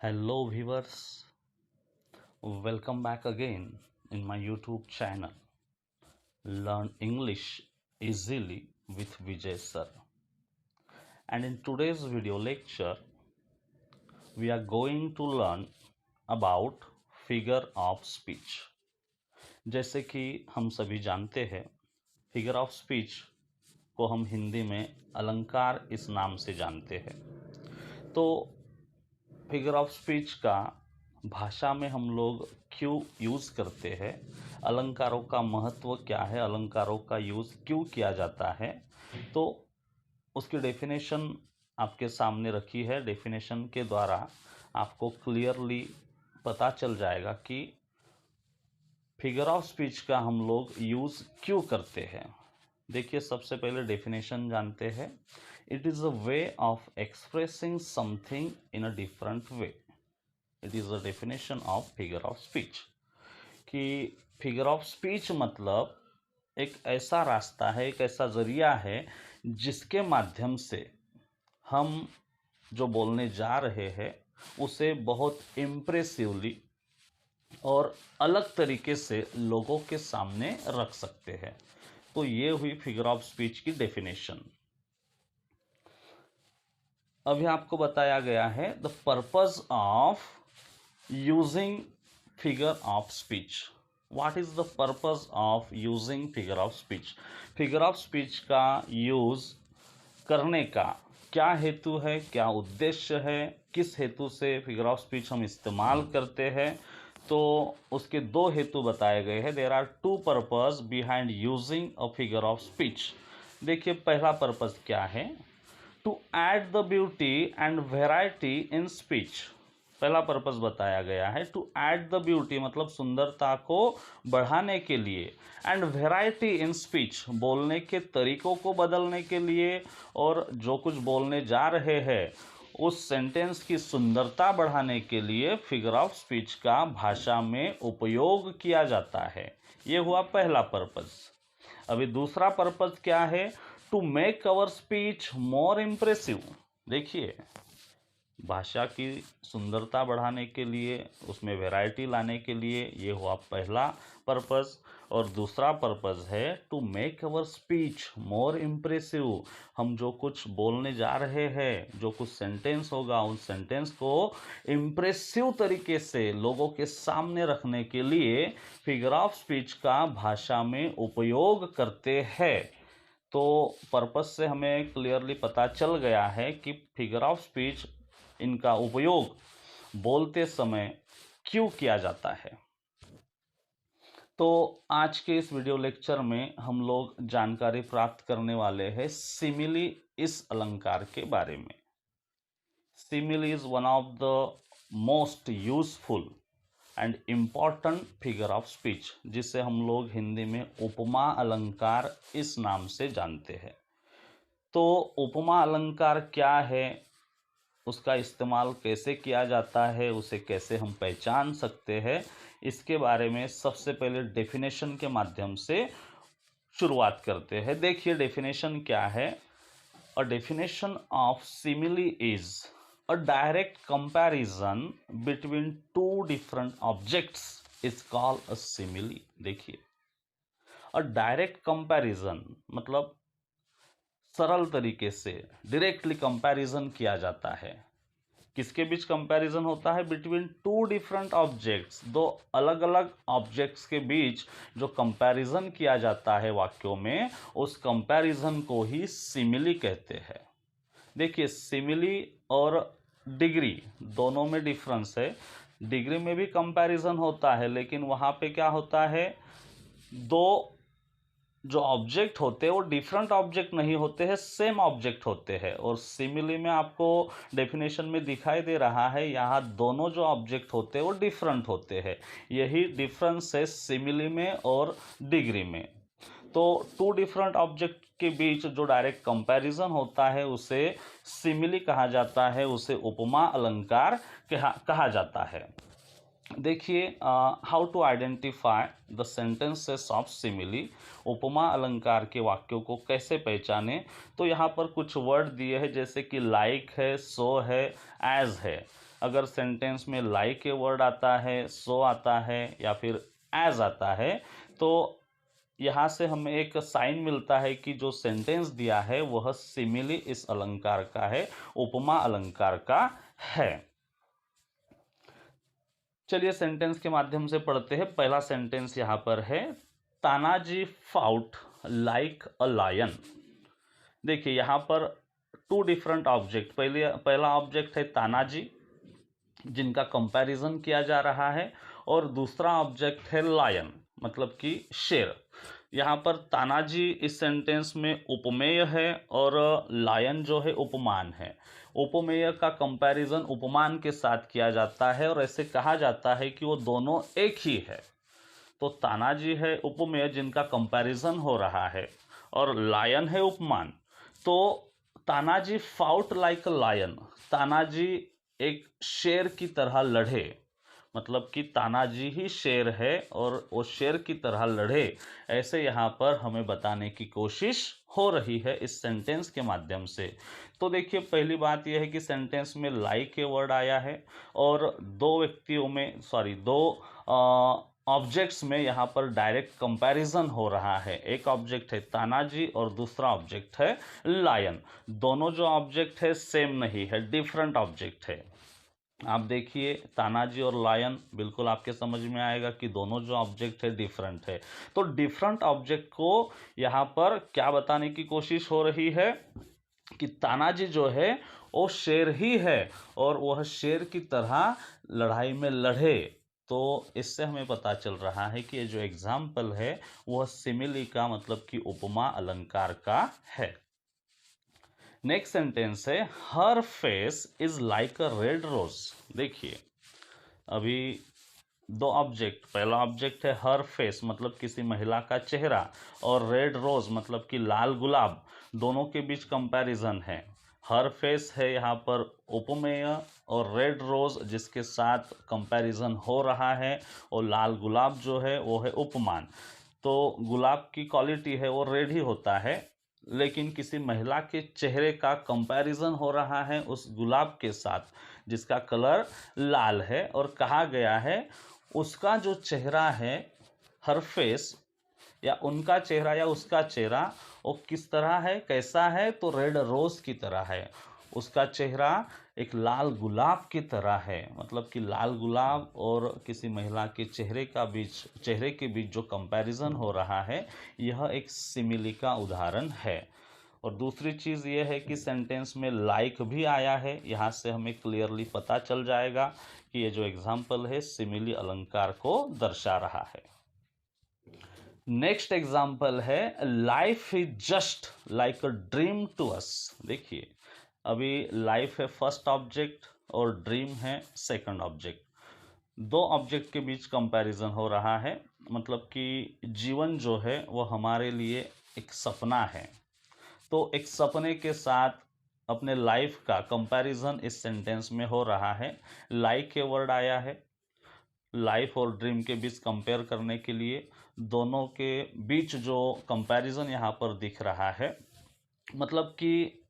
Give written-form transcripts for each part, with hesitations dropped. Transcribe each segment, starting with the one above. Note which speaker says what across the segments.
Speaker 1: Hello viewers, welcome back again in my YouTube channel Learn English Easily with Vijay Sir. And in today's video lecture, we are going to learn about figure of speech. जैसे कि हम सभी जानते हैं, figure of speech को हम हिंदी में अलंकार इस नाम से जानते हैं। तो फिगर ऑफ स्पीच का भाषा में हम लोग क्यों यूज़ करते हैं, अलंकारों का महत्व क्या है, अलंकारों का यूज़ क्यों किया जाता है, तो उसकी डेफिनेशन आपके सामने रखी है। डेफिनेशन के द्वारा आपको क्लियरली पता चल जाएगा कि फिगर ऑफ स्पीच का हम लोग यूज़ क्यों करते हैं। देखिए, सबसे पहले डेफिनेशन जानते हैं। It is a way of expressing something in a different way. It is a definition of figure of speech कि फिगर ऑफ स्पीच मतलब एक ऐसा रास्ता है, एक ऐसा ज़रिया है जिसके माध्यम से हम जो बोलने जा रहे हैं उसे बहुत इम्प्रेसिवली और अलग तरीके से लोगों के सामने रख सकते हैं। तो ये हुई फिगर ऑफ स्पीच की डेफिनेशन। अभी आपको बताया गया है the purpose of using figure of speech. What is the purpose of using figure of speech? Figure of speech का यूज करने का क्या हेतु है, क्या उद्देश्य है, किस हेतु से फिगर ऑफ स्पीच हम इस्तेमाल करते हैं, तो उसके दो हेतु बताए गए हैं। There are two purpose behind using a figure of speech. देखिए, पहला पर्पस क्या है? To add the beauty and variety in speech. पहला पर्पस बताया गया है टू ऐड द ब्यूटी, मतलब सुंदरता को बढ़ाने के लिए, एंड वेराइटी इन स्पीच, बोलने के तरीकों को बदलने के लिए, और जो कुछ बोलने जा रहे हैं उस सेंटेंस की सुंदरता बढ़ाने के लिए फिगर ऑफ स्पीच का भाषा में उपयोग किया जाता है। ये हुआ पहला पर्पस। अभी दूसरा पर्पस क्या है? To make our speech more impressive. देखिए, भाषा की सुंदरता बढ़ाने के लिए, उसमें वैरायटी लाने के लिए, ये हुआ पहला पर्पस। और दूसरा पर्पस है to make our speech more impressive. हम जो कुछ बोलने जा रहे हैं, जो कुछ सेंटेंस होगा, उन सेंटेंस को इम्प्रेसिव तरीके से लोगों के सामने रखने के लिए फिगर ऑफ स्पीच का भाषा में उपयोग करते हैं। तो पर्पस से हमें क्लियरली पता चल गया है कि फिगर ऑफ स्पीच, इनका उपयोग बोलते समय क्यों किया जाता है। तो आज के इस वीडियो लेक्चर में हम लोग जानकारी प्राप्त करने वाले हैं सिमिली इस अलंकार के बारे में। Simile is one of the most useful and important figure of speech, जिसे हम लोग हिंदी में उपमा अलंकार इस नाम से जानते हैं। तो उपमा अलंकार क्या है, उसका इस्तेमाल कैसे किया जाता है, उसे कैसे हम पहचान सकते हैं, इसके बारे में सबसे पहले डेफिनेशन के माध्यम से शुरुआत करते हैं। देखिए, डेफिनेशन क्या है? A definition of simile is a direct comparison between two different objects is called a simile. देखिए, अ डायरेक्ट कंपैरिजन मतलब सरल तरीके से डायरेक्टली कंपैरिजन किया जाता है। किसके बीच कंपैरिजन होता है? बिटवीन टू डिफरेंट ऑब्जेक्ट्स, दो अलग अलग ऑब्जेक्ट्स के बीच जो कंपैरिजन किया जाता है वाक्यों में, उस कंपैरिजन को ही सिमिली कहते हैं। देखिए, सिमिली और डिग्री दोनों में डिफरेंस है। डिग्री में भी कंपैरिजन होता है, लेकिन वहाँ पे क्या होता है, दो जो ऑब्जेक्ट होते हैं वो डिफरेंट ऑब्जेक्ट नहीं होते हैं, सेम ऑब्जेक्ट होते हैं। और सिमिली में आपको डेफिनेशन में दिखाई दे रहा है, यहाँ दोनों जो ऑब्जेक्ट होते हैं वो डिफरेंट होते हैं। यही डिफरेंस है सिमिली में और डिग्री में। तो टू डिफरेंट ऑब्जेक्ट के बीच जो डायरेक्ट कंपैरिजन होता है उसे सिमिली कहा जाता है, उसे उपमा अलंकार कहा जाता है। देखिए, how to identify the sentences of simile, उपमा अलंकार के वाक्यों को कैसे पहचाने। तो यहाँ पर कुछ वर्ड दिए हैं, जैसे कि लाइक है, सो है, एज है। अगर सेंटेंस में लाइक के वर्ड आता है, सो आता है या फिर एज आता है, तो यहाँ से हमें एक साइन मिलता है कि जो सेंटेंस दिया है वह सिमिली इस अलंकार का है, उपमा अलंकार का है। चलिए सेंटेंस के माध्यम से पढ़ते हैं। पहला सेंटेंस यहाँ पर है, Tanaji fought like a lion. देखिए यहाँ पर टू डिफरेंट ऑब्जेक्ट, पहला ऑब्जेक्ट है तानाजी जिनका कंपैरिजन किया जा रहा है, और दूसरा ऑब्जेक्ट है लायन मतलब कि शेर। यहाँ पर तानाजी इस सेंटेंस में उपमेय है और लायन जो है उपमान है। उपमेय का कंपैरिजन उपमान के साथ किया जाता है और ऐसे कहा जाता है कि वो दोनों एक ही है। तो तानाजी है उपमेय जिनका कंपैरिजन हो रहा है, और लायन है उपमान। तो Tanaji fought like lion, Tanaji एक शेर की तरह लड़े, मतलब कि तानाजी ही शेर है और वो शेर की तरह लड़े, ऐसे यहाँ पर हमें बताने की कोशिश हो रही है इस सेंटेंस के माध्यम से। तो देखिए पहली बात यह है कि सेंटेंस में लाइक के वर्ड आया है और दो ऑब्जेक्ट्स में यहाँ पर डायरेक्ट कंपैरिजन हो रहा है। एक ऑब्जेक्ट है तानाजी और दूसरा ऑब्जेक्ट है लायन। दोनों जो ऑब्जेक्ट है सेम नहीं है, डिफरेंट ऑब्जेक्ट है। आप देखिए तानाजी और लायन, बिल्कुल आपके समझ में आएगा कि दोनों जो ऑब्जेक्ट है डिफरेंट है। तो डिफरेंट ऑब्जेक्ट को यहाँ पर क्या बताने की कोशिश हो रही है कि तानाजी जो है वो शेर ही है और वह शेर की तरह लड़ाई में लड़े। तो इससे हमें पता चल रहा है कि ये जो एग्जाम्पल है वह सिमिली का मतलब कि उपमा अलंकार का है। नेक्स्ट सेंटेंस है, her face is like a red rose. देखिए अभी दो ऑब्जेक्ट, पहला ऑब्जेक्ट है हर फेस मतलब किसी महिला का चेहरा, और रेड रोज मतलब कि लाल गुलाब, दोनों के बीच कंपैरिजन है। हर फेस है यहाँ पर उपमेय और रेड रोज जिसके साथ कंपैरिजन हो रहा है, और लाल गुलाब जो है वो है उपमान। तो गुलाब की क्वालिटी है वो रेड ही होता है, लेकिन किसी महिला के चेहरे का कंपैरिजन हो रहा है उस गुलाब के साथ जिसका कलर लाल है, और कहा गया है उसका जो चेहरा है, हर फेस, या उनका चेहरा या उसका चेहरा वो किस तरह है, कैसा है, तो रेड रोज की तरह है। उसका चेहरा एक लाल गुलाब की तरह है, मतलब कि लाल गुलाब और किसी महिला के चेहरे के बीच जो कंपैरिजन हो रहा है, यह एक सिमिली का उदाहरण है। और दूसरी चीज़ ये है कि सेंटेंस में लाइक भी आया है, यहाँ से हमें क्लियरली पता चल जाएगा कि ये जो एग्जाम्पल है सिमिली अलंकार को दर्शा रहा है। नेक्स्ट एग्जाम्पल है, life is just like a dream to us. देखिए अभी लाइफ है फर्स्ट ऑब्जेक्ट और ड्रीम है सेकंड ऑब्जेक्ट। दो ऑब्जेक्ट के बीच कंपैरिजन हो रहा है, मतलब कि जीवन जो है वो हमारे लिए एक सपना है। तो एक सपने के साथ अपने लाइफ का कंपैरिजन इस सेंटेंस में हो रहा है। लाइक के वर्ड आया है, लाइफ और ड्रीम के बीच कंपेयर करने के लिए, दोनों के बीच जो कंपैरिजन यहाँ पर दिख रहा है, मतलब कि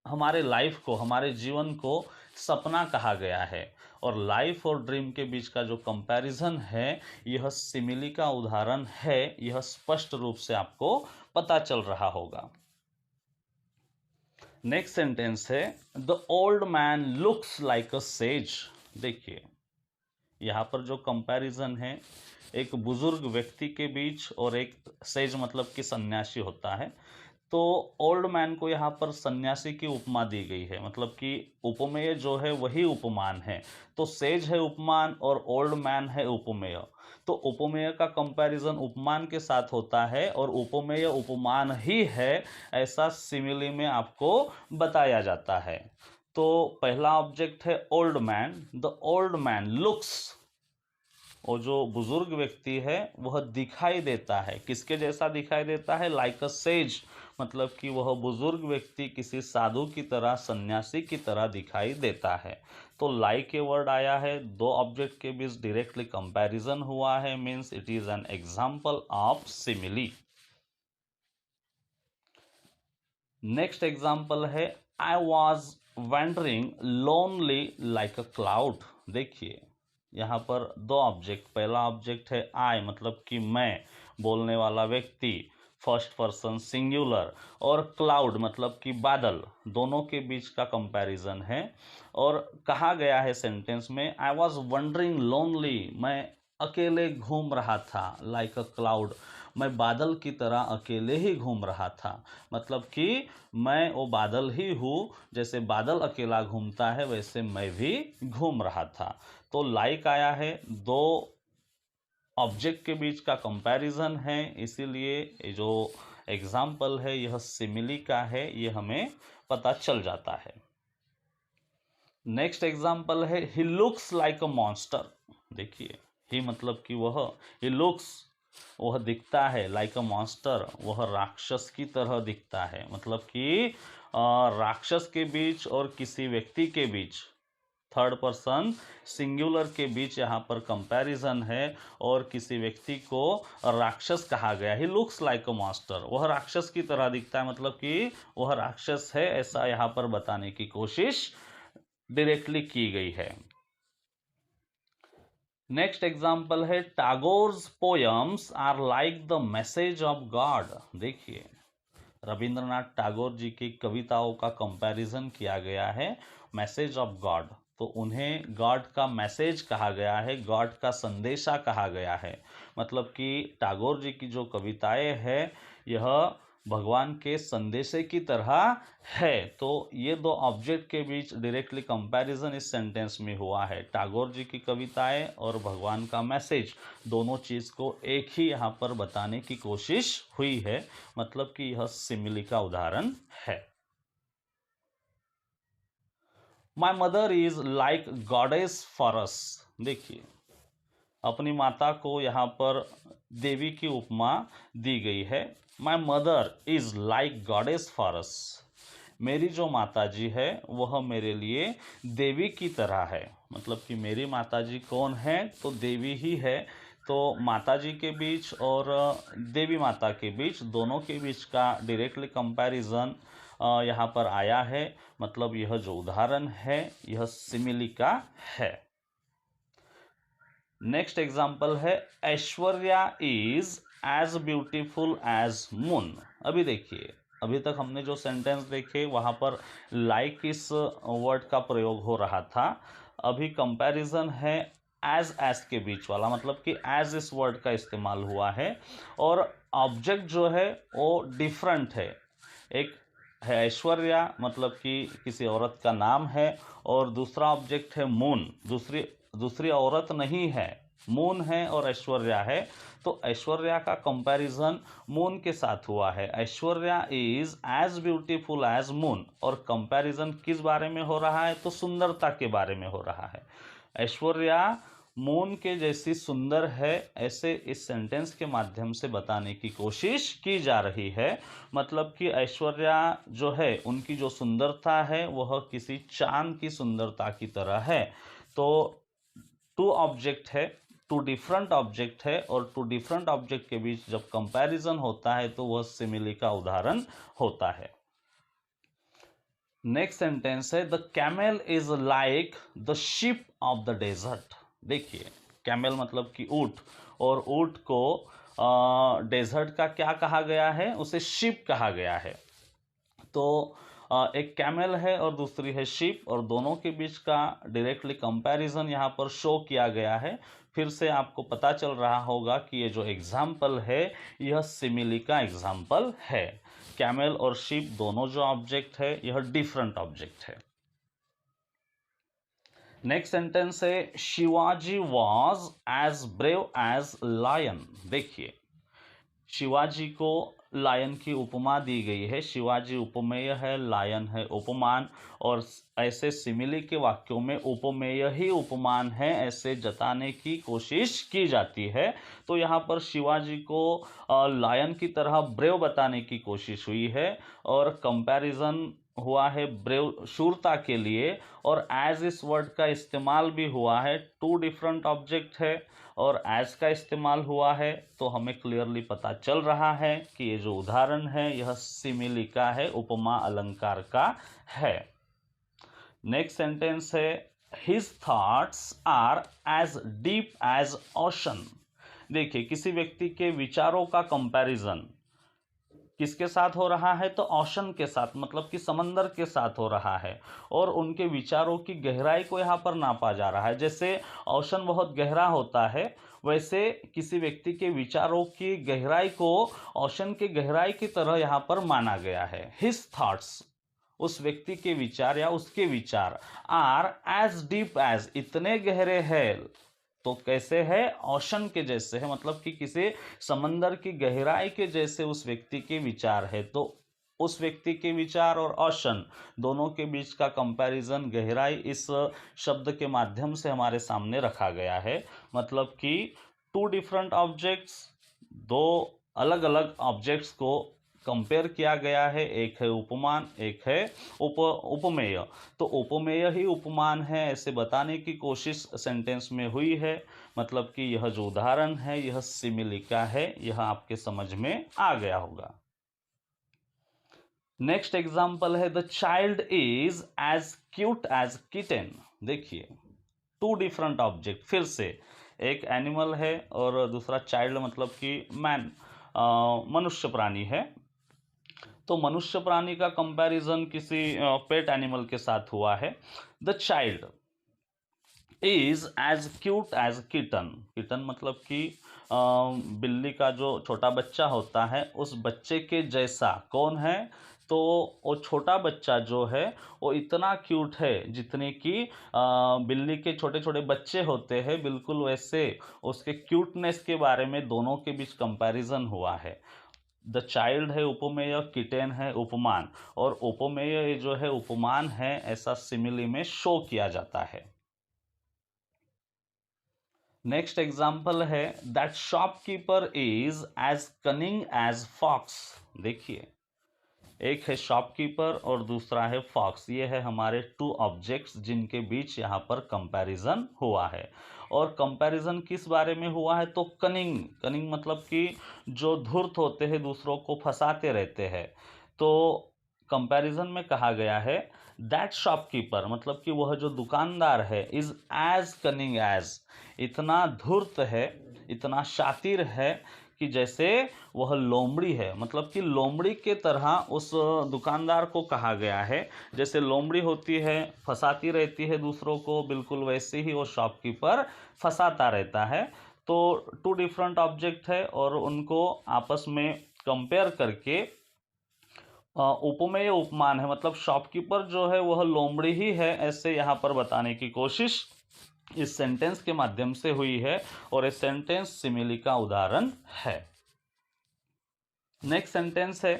Speaker 1: हमारे लाइफ को, हमारे जीवन को सपना कहा गया है, और लाइफ और ड्रीम के बीच का जो कंपैरिजन है यह सिमिली का उदाहरण है, यह स्पष्ट रूप से आपको पता चल रहा होगा। नेक्स्ट सेंटेंस है, the old man looks like a says. देखिए यहाँ पर जो कंपैरिजन है एक बुजुर्ग व्यक्ति के बीच और एक सेज मतलब कि सन्यासी होता है। तो ओल्ड मैन को यहाँ पर सन्यासी की उपमा दी गई है, मतलब कि उपमेय जो है वही उपमान है। तो सेज है उपमान और ओल्ड मैन है उपमेय। तो उपमेय का कंपैरिजन उपमान के साथ होता है और उपमेय उपमान ही है, ऐसा सिमिली में आपको बताया जाता है। तो पहला ऑब्जेक्ट है old man, the old man looks, और जो बुजुर्ग व्यक्ति है वह दिखाई देता है, किसके जैसा दिखाई देता है, लाइक अ सेज, मतलब कि वह बुजुर्ग व्यक्ति किसी साधु की तरह, सन्यासी की तरह दिखाई देता है। तो लाइक के वर्ड आया है, दो ऑब्जेक्ट के बीच डायरेक्टली कंपैरिजन हुआ है, means it is an example of simile. Next example है I was wandering lonely like a cloud. देखिए यहाँ पर दो ऑब्जेक्ट, पहला ऑब्जेक्ट है आई मतलब कि मैं, बोलने वाला व्यक्ति फर्स्ट पर्सन सिंगुलर, और क्लाउड मतलब कि बादल, दोनों के बीच का कंपैरिजन है। और कहा गया है सेंटेंस में आई वॉज वंडरिंग लोनली, मैं अकेले घूम रहा था, लाइक अ क्लाउड, मैं बादल की तरह अकेले ही घूम रहा था, मतलब कि मैं वो बादल ही हूँ, जैसे बादल अकेला घूमता है वैसे मैं भी घूम रहा था। तो लाइक आया है, दो ऑब्जेक्ट के बीच का कंपैरिजन है, इसीलिए ये जो एग्जाम्पल है यह सिमिली का है, ये हमें पता चल जाता है। नेक्स्ट एग्जाम्पल है he looks like a monster. देखिए ही मतलब कि वह, ही लुक्स वह दिखता है, लाइक अ मॉन्स्टर वह राक्षस की तरह दिखता है, मतलब कि राक्षस के बीच और किसी व्यक्ति के बीच, थर्ड पर्सन सिंगुलर के बीच यहाँ पर कंपैरिजन है और किसी व्यक्ति को राक्षस कहा गया। He looks like a monster, वह राक्षस की तरह दिखता है, मतलब कि वह राक्षस है, ऐसा यहाँ पर बताने की कोशिश डायरेक्टली की गई है। नेक्स्ट एग्जाम्पल है Tagore's poems are like the message of God. देखिए रविंद्रनाथ टैगोर जी की कविताओं का कंपैरिजन किया गया है मैसेज ऑफ गॉड, तो उन्हें गॉड का मैसेज कहा गया है, गॉड का संदेशा कहा गया है, मतलब कि टैगोर जी की जो कविताएं हैं यह भगवान के संदेशे की तरह है। तो ये दो ऑब्जेक्ट के बीच डायरेक्टली कंपैरिजन इस सेंटेंस में हुआ है, टैगोर जी की कविताएं और भगवान का मैसेज, दोनों चीज को एक ही यहाँ पर बताने की कोशिश हुई है, मतलब कि यह सिमिली का उदाहरण है। My mother is like goddess for us. देखिए अपनी माता को यहाँ पर देवी की उपमा दी गई है। My mother is like goddess for us, मेरी जो माता जी है वह मेरे लिए देवी की तरह है, मतलब कि मेरी माता जी कौन है, तो देवी ही है। तो माता जी के बीच और देवी माता के बीच, दोनों के बीच का डायरेक्टली कंपैरिजन यहाँ पर आया है, मतलब यह जो उदाहरण है यह सिमिली का है। नेक्स्ट एग्जाम्पल है Aishwarya is as beautiful as moon. अभी देखिए अभी तक हमने जो सेंटेंस देखे वहाँ पर लाइक इस वर्ड का प्रयोग हो रहा था, अभी कंपैरिजन है एज के बीच वाला, मतलब कि एज इस वर्ड का इस्तेमाल हुआ है और ऑब्जेक्ट जो है वो डिफरेंट है। एक है ऐश्वर्या मतलब कि किसी औरत का नाम है, और दूसरा ऑब्जेक्ट है मून, दूसरी औरत नहीं है, मून है और ऐश्वर्या है। तो ऐश्वर्या का कंपैरिजन मून के साथ हुआ है, Aishwarya is as beautiful as moon, और कंपैरिजन किस बारे में हो रहा है, तो सुंदरता के बारे में हो रहा है। ऐश्वर्या मून के जैसी सुंदर है, ऐसे इस सेंटेंस के माध्यम से बताने की कोशिश की जा रही है, मतलब कि ऐश्वर्या जो है उनकी जो सुंदरता है वह किसी चांद की सुंदरता की तरह है। तो टू ऑब्जेक्ट है, टू डिफरेंट ऑब्जेक्ट है, और टू डिफरेंट ऑब्जेक्ट के बीच जब कंपैरिजन होता है तो वह सिमिली का उदाहरण होता है। नेक्स्ट सेंटेंस है the camel is like the ship of the desert. देखिए कैमल मतलब कि ऊंट, और ऊंट को डेजर्ट का क्या कहा गया है, उसे शिप कहा गया है। तो एक कैमल है और दूसरी है शिप, और दोनों के बीच का डायरेक्टली कंपैरिजन यहाँ पर शो किया गया है। फिर से आपको पता चल रहा होगा कि ये जो एग्जाम्पल है यह सिमिली का एग्जाम्पल है। कैमल और शिप दोनों जो ऑब्जेक्ट है यह डिफरेंट ऑब्जेक्ट है। नेक्स्ट सेंटेंस है Shivaji was as brave as lion. देखिए शिवाजी को लायन की उपमा दी गई है, शिवाजी उपमेय है, लायन है उपमान, और ऐसे सिमिली के वाक्यों में उपमेय ही उपमान है ऐसे जताने की कोशिश की जाती है। तो यहाँ पर शिवाजी को लायन की तरह ब्रेव बताने की कोशिश हुई है, और कंपैरिजन हुआ है ब्रेव, शूरता के लिए, और एज इस वर्ड का इस्तेमाल भी हुआ है। टू डिफरेंट ऑब्जेक्ट है और एज का इस्तेमाल हुआ है, तो हमें क्लियरली पता चल रहा है कि ये जो उदाहरण है यह सिमिली का है, उपमा अलंकार का है। नेक्स्ट सेंटेंस है his thoughts are as deep as ocean. देखिए, किसी व्यक्ति के विचारों का कंपैरिजन किसके साथ हो रहा है, तो ओशन के साथ, मतलब कि समंदर के साथ हो रहा है, और उनके विचारों की गहराई को यहाँ पर नापा जा रहा है। जैसे ओशन बहुत गहरा होता है, वैसे किसी व्यक्ति के विचारों की गहराई को ओशन की गहराई की तरह यहाँ पर माना गया है। हिज थॉट्स, उस व्यक्ति के विचार या उसके विचार, आर एज डीप एज, इतने गहरे हैं, तो कैसे है, ओशन के जैसे है, मतलब कि किसी समंदर की गहराई के जैसे उस व्यक्ति के विचार है। तो उस व्यक्ति के विचार और ओशन दोनों के बीच का कंपैरिजन, गहराई, इस शब्द के माध्यम से हमारे सामने रखा गया है। मतलब कि टू डिफरेंट ऑब्जेक्ट्स, दो अलग अलग ऑब्जेक्ट्स को कंपेयर किया गया है। एक है उपमान, एक है उपमेय। तो उपमेय ही उपमान है ऐसे बताने की कोशिश सेंटेंस में हुई है। मतलब कि यह जो उदाहरण है यह सिमिली का है, यह आपके समझ में आ गया होगा। नेक्स्ट एग्जाम्पल है the child is as cute as kitten. देखिए, टू डिफरेंट ऑब्जेक्ट, फिर से एक एनिमल है और दूसरा चाइल्ड, मतलब कि मैन, मनुष्य प्राणी है। तो मनुष्य प्राणी का कंपैरिजन किसी पेट एनिमल के साथ हुआ है। The child is as cute as kitten. Kitten मतलब कि बिल्ली का जो छोटा बच्चा होता है उस बच्चे के जैसा कौन है, तो वो छोटा बच्चा जो है वो इतना क्यूट है जितने कि बिल्ली के छोटे छोटे बच्चे होते हैं, बिल्कुल वैसे उसके क्यूटनेस के बारे में दोनों के बीच कंपैरिजन हुआ है। द चाइल्ड है उपमेय, किटेन है उपमान, और उपमेय जो है उपमान है ऐसा सिमिली में शो किया जाता है। नेक्स्ट एग्जाम्पल है that shopkeeper is as cunning as fox. देखिए, एक है शॉपकीपर और दूसरा है फॉक्स। ये है हमारे टू ऑब्जेक्ट्स जिनके बीच यहाँ पर कंपैरिजन हुआ है। और कंपैरिजन किस बारे में हुआ है, तो कनिंग। कनिंग मतलब कि जो धूर्त होते हैं, दूसरों को फंसाते रहते हैं। तो कंपैरिजन में कहा गया है दैट शॉपकीपर, मतलब कि वह जो दुकानदार है, इज एज कनिंग एज, इतना धूर्त है, इतना शातिर है कि जैसे वह लोमड़ी है। मतलब कि लोमड़ी के तरह उस दुकानदार को कहा गया है। जैसे लोमड़ी होती है, फंसाती रहती है दूसरों को, बिल्कुल वैसे ही वो शॉपकीपर फंसाता रहता है। तो टू डिफरेंट ऑब्जेक्ट है और उनको आपस में कंपेयर करके उपमेय उपमान है, मतलब शॉपकीपर जो है वह लोमड़ी ही है ऐसे यहाँ पर बताने की कोशिश इस सेंटेंस के माध्यम से हुई है, और इस सेंटेंस सिमिली का उदाहरण है। नेक्स्ट सेंटेंस है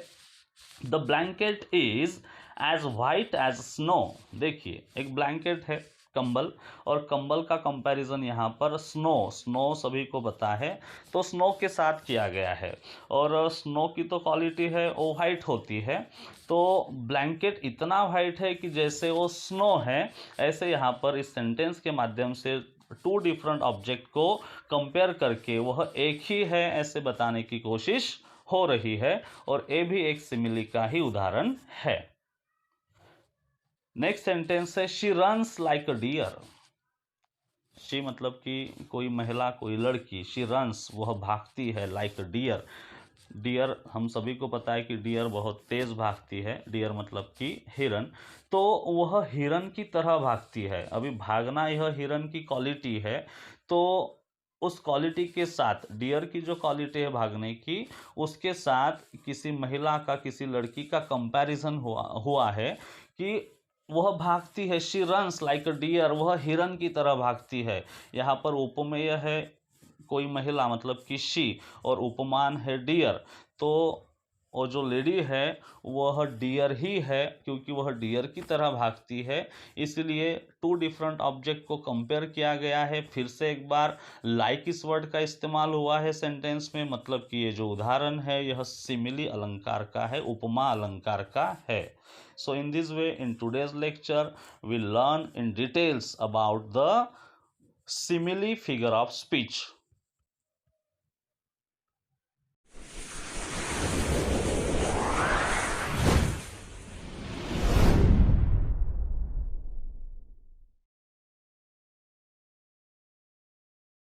Speaker 1: the blanket is as white as snow. देखिए, एक ब्लैंकेट है, कंबल, और कंबल का कंपैरिजन यहाँ पर स्नो, स्नो सभी को पता है, तो स्नो के साथ किया गया है। और स्नो की तो क्वालिटी है वो वाइट होती है, तो ब्लैंकेट इतना वाइट है कि जैसे वो स्नो है, ऐसे यहाँ पर इस सेंटेंस के माध्यम से टू डिफरेंट ऑब्जेक्ट को कंपेयर करके वह एक ही है ऐसे बताने की कोशिश हो रही है, और ये भी एक सिमिली का ही उदाहरण है। नेक्स्ट सेंटेंस है she runs like a deer. She मतलब कि कोई महिला, कोई लड़की, शी रन्स वह भागती है, लाइक अ डियर। डियर हम सभी को पता है कि डियर बहुत तेज भागती है, डियर मतलब कि हिरन। तो वह हिरन की तरह भागती है। अभी भागना यह हिरन की क्वालिटी है, तो उस क्वालिटी के साथ, डियर की जो क्वालिटी है भागने की, उसके साथ किसी महिला का, किसी लड़की का कंपैरिजन हुआ है कि वह भागती है, she runs like a deer, वह हिरन की तरह भागती है। यहाँ पर उपमेय है कोई महिला, मतलब कि शी, और उपमान है डियर। तो और जो लेडी है वह डियर ही है, क्योंकि वह डियर की तरह भागती है, इसलिए टू डिफरेंट ऑब्जेक्ट को कंपेयर किया गया है। फिर से एक बार लाइक इस वर्ड का इस्तेमाल हुआ है सेंटेंस में, मतलब कि ये जो उदाहरण है यह सिमिली अलंकार का है, उपमा अलंकार का है। So in this way in today's lecture we learn in details about the simile figure of speech.